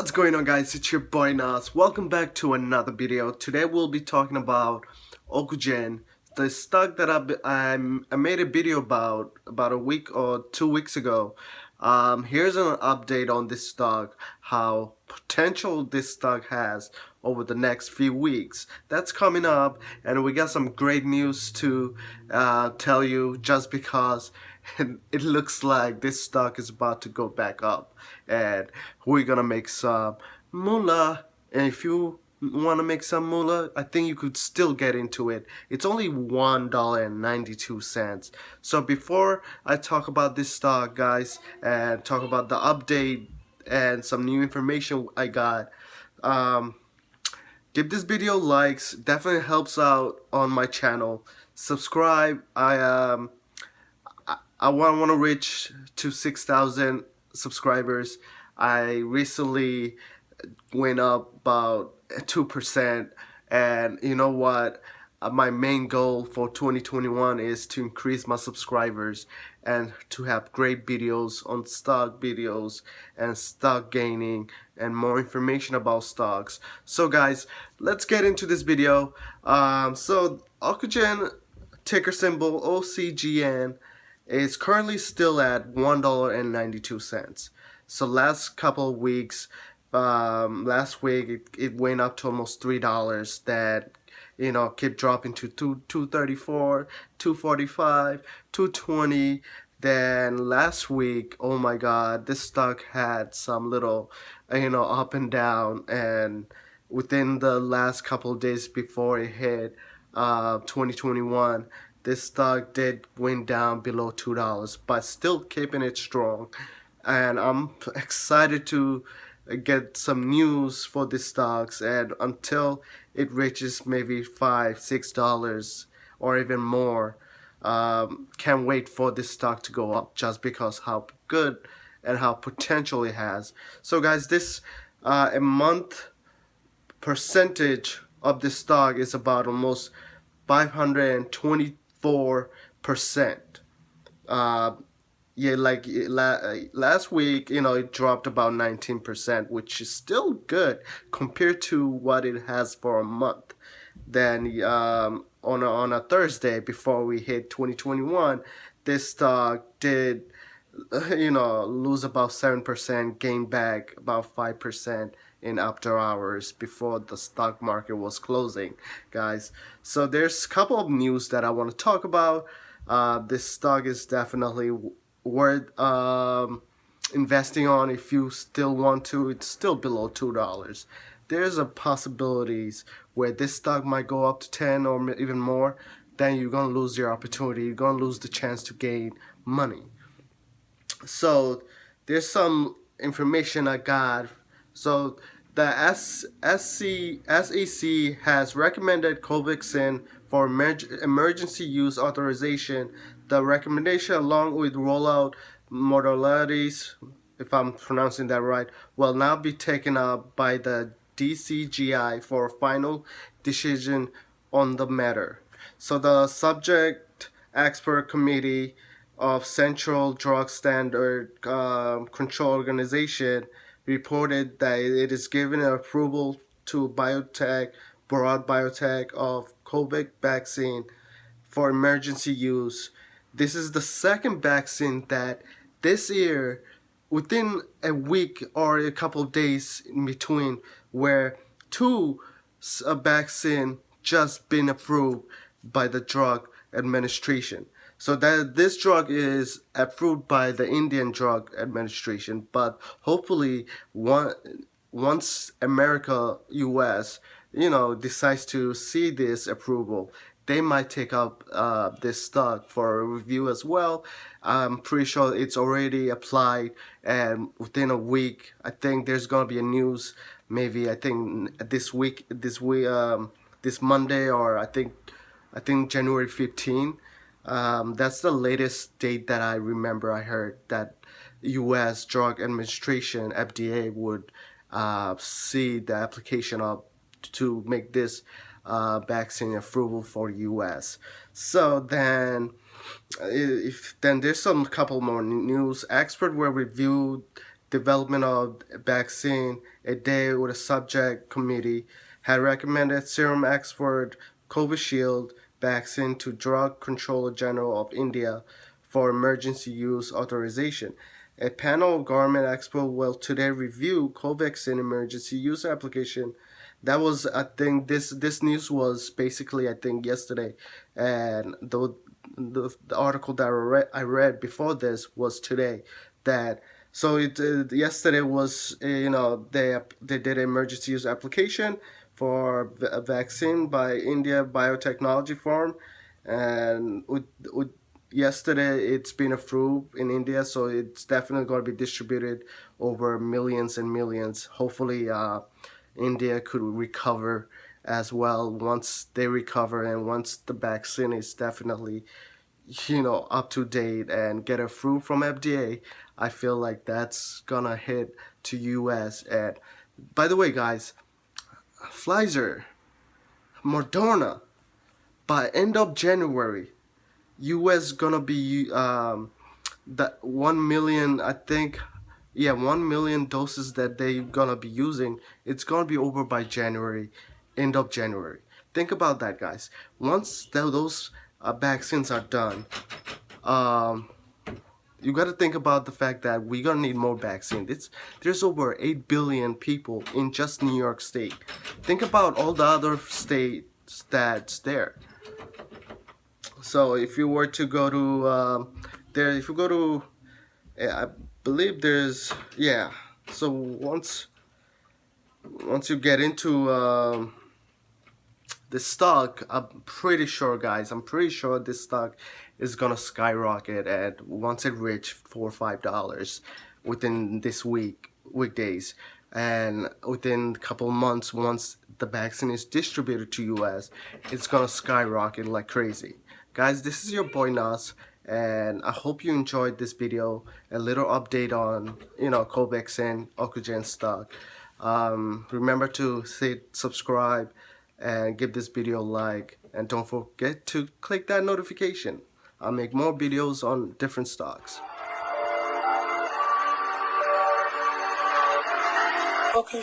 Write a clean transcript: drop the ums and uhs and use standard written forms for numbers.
What's going on, guys? It's your boy Nas. Welcome back to another video. Today we'll be talking about Ocugen, the stock that I made a video about a week or 2 weeks ago. Here's an update on this stock, how potential this stock has over the next few weeks. That's coming up, and we got some great news to tell you, just because it looks like this stock is about to go back up, and we're gonna make some moolah. And if you want to make some moolah, I think you could still get into it. It's only $1.92. So before I talk about this stock, guys, and talk about the update and some new information I got, give this video likes. Definitely helps out on my channel. Subscribe. I want to reach to 6,000 subscribers. I recently went up about 2%, and you know what, my main goal for 2021 is to increase my subscribers and to have great videos on stock videos and stock gaining and more information about stocks. So guys, let's get into this video. So Ocugen, ticker symbol OCGN, is currently still at $1.92. So last couple of weeks, last week it went up to almost $3. That, you know, kept dropping to 234, 245, 220. Then last week, oh my god, this stock had some little, up and down, and within the last couple of days before it hit 2021, this stock did went down below $2, but still keeping it strong. And I'm excited to get some news for these stocks, and until it reaches maybe $5-6 or even more, can't wait for this stock to go up, just because how good and how potential it has. So guys, this a month percentage of this stock is about almost 524%. Yeah, like last week, it dropped about 19%, which is still good compared to what it has for a month. Then on a Thursday before we hit 2021, this stock did, lose about 7%, gain back about 5% in after hours before the stock market was closing, guys. So there's a couple of news that I want to talk about. This stock is definitely worth investing on if you still want to. It's still below $2. There's a possibilities where this stock might go up to 10 or even more. Then you're gonna lose your opportunity. You're gonna lose the chance to gain money. So there's some information I got. So the SEC has recommended Covaxin for emergency use authorization. The recommendation, along with rollout modalities, if I'm pronouncing that right, will now be taken up by the DCGI for a final decision on the matter. So the subject expert committee of Central Drug Standard Control Organization reported that it is giving approval to Broad Biotech of Covaxin for emergency use. This is the second vaccine that this year, within a week or a couple of days in between, where two vaccine just been approved by the Drug Administration. So that this drug is approved by the Indian Drug Administration, but hopefully once America, US, decides to see this approval, they might take up this stock for a review as well. I'm pretty sure it's already applied, and within a week, I think there's gonna be a news. Maybe I think this Monday, or I think January 15. That's the latest date that I remember. I heard that U.S. Drug Administration (FDA) would see the application of to make this vaccine approval for U.S. So then, then there's some couple more news. Experts will review development of vaccine, a day with a subject committee had recommended serum export Covishield vaccine to Drug Controller General of India for emergency use authorization. A panel of government experts will today review Covaxin emergency use application. That was, I think, this news was basically, I think, yesterday, and the article that I read before this was today. That so it yesterday was they did an emergency use application for a vaccine by India Biotechnology Firm, and with yesterday it's been approved in India, so it's definitely going to be distributed over millions and millions. Hopefully, India could recover as well once they recover and once the vaccine is definitely up to date and get approved from FDA. I feel like that's gonna hit to US. And by the way, guys, Pfizer, Moderna, by end of January, US gonna be that 1 million, I think, yeah, 1 million doses that they gonna be using. It's gonna be over by January, end of January. Think about that, guys. Once those vaccines are done, you got to think about the fact that we're gonna need more vaccines. There's over 8 billion people in just New York State. Think about all the other states that's there. So if you were to go to if you go to, I believe there's, yeah. So once you get into the stock, I'm pretty sure, guys, this stock is gonna skyrocket at once it reach $4 or $5 within this weekdays, and within a couple months, once the vaccine is distributed to US, it's gonna skyrocket like crazy. Guys, this is your boy Nas, and I hope you enjoyed this video, a little update on Covaxin, Ocugen stock. Remember to subscribe and give this video a like, and don't forget to click that notification. I'll make more videos on different stocks. Okay.